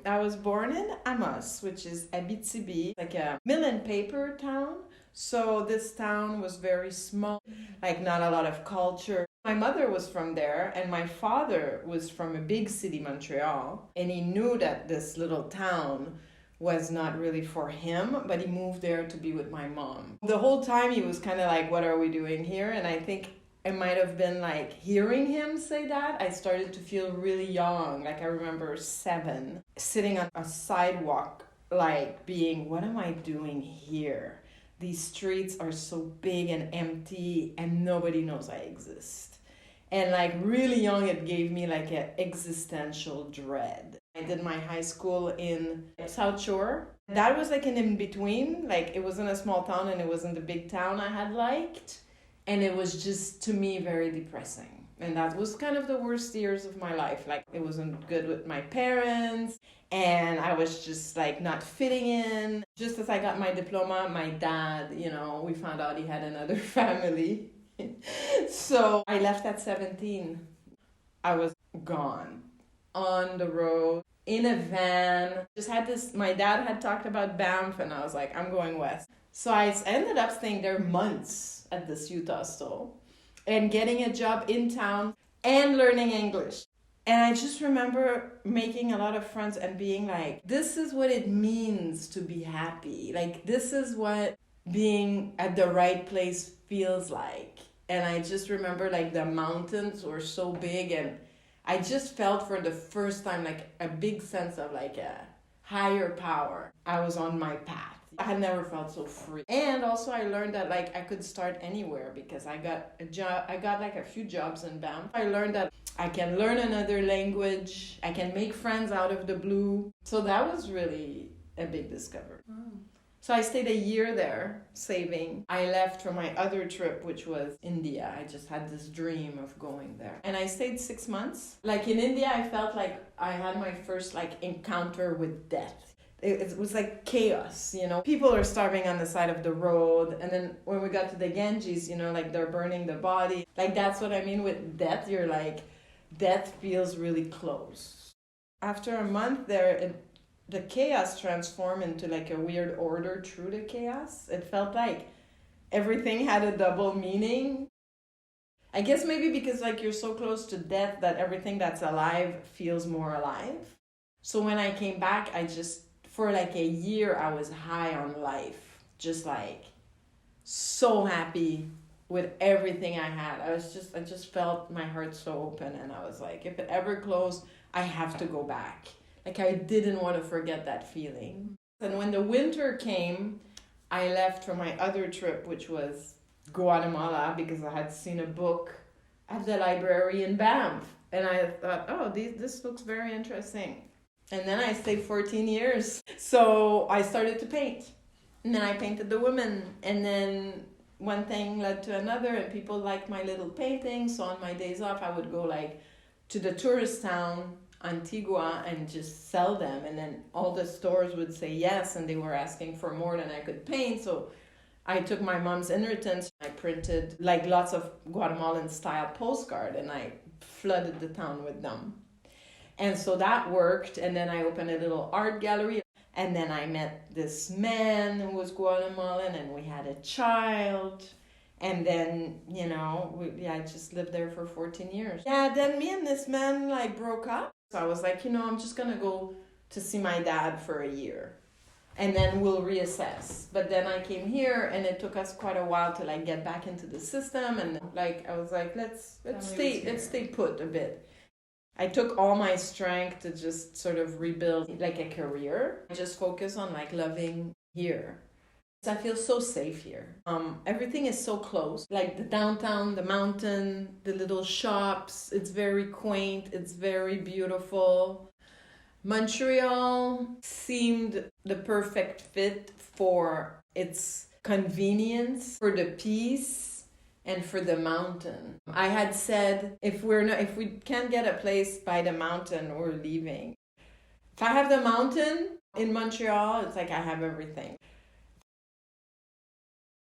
I was born in Amos, which is Abitibi, like a mill and paper town. So this town was very small, like not a lot of culture. My mother was from there, and my father was from a big city, Montreal, and he knew that this little town was not really for him, but he moved there to be with my mom. The whole time he was kind of like, what are we doing here? And I think it might have been like hearing him say that, I started to feel really young. Like I remember 7, sitting on a sidewalk, like being, what am I doing here? These streets are so big and empty and nobody knows I exist. And like really young, it gave me like an existential dread. I did my high school in South Shore. That was like an in-between. Like it wasn't a small town and it wasn't a big town I had liked. And it was just, to me, very depressing. And that was kind of the worst years of my life. Like it wasn't good with my parents. And I was just like not fitting in. Just as I got my diploma, my dad, we found out he had another family. So I left at 17. I was gone, on the road, in a van. Just had this, my dad had talked about Banff and I was like, I'm going west. So I ended up staying there months at this youth hostel and getting a job in town and learning English. And I just remember making a lot of friends and being like, this is what it means to be happy. Like, this is what being at the right place feels like. And I just remember like the mountains were so big and I just felt for the first time like a big sense of like a higher power. I was on my path. I had never felt so free. And also I learned that like I could start anywhere because I got a job. I got like a few jobs in Banff. I learned that I can learn another language. I can make friends out of the blue. So that was really a big discovery. So I stayed a year there saving. I left for my other trip, which was India. I just had this dream of going there. And I stayed 6 months. Like in India, I felt like I had my first like encounter with death. It was like chaos, People are starving on the side of the road. And then when we got to the Ganges, like they're burning the body. Like that's what I mean with death. You're like, death feels really close. After a month there, the chaos transformed into like a weird order through the chaos. It felt like everything had a double meaning. I guess maybe because like you're so close to death that everything that's alive feels more alive. So when I came back, for like a year, I was high on life. Just like so happy with everything I had. I just felt my heart so open and I was like, if it ever closed, I have to go back. Like I didn't want to forget that feeling. And when the winter came, I left for my other trip, which was Guatemala, because I had seen a book at the library in Banff. And I thought, this looks very interesting. And then I stayed 14 years. So I started to paint. And then I painted the women. And then one thing led to another and people liked my little paintings. So on my days off, I would go like to the tourist town Antigua and just sell them, and then all the stores would say yes and they were asking for more than I could paint. So I took my mom's inheritance. I printed like lots of Guatemalan style postcard and I flooded the town with them, and so that worked. And then I opened a little art gallery, and then I met this man who was Guatemalan and we had a child. And then, I just lived there for 14 years. Yeah, then me and this man like broke up. So I was like, I'm just going to go to see my dad for a year. And then we'll reassess. But then I came here and it took us quite a while to like get back into the system. And like, I was like, let's stay put a bit. I took all my strength to just sort of rebuild like a career. I just focus on like loving here. I feel so safe here. Everything is so close. Like the downtown, the mountain, the little shops. It's very quaint. It's very beautiful. Montreal seemed the perfect fit for its convenience, for the peace, and for the mountain. I had said, if we can't get a place by the mountain, we're leaving. If I have the mountain in Montreal, it's like I have everything.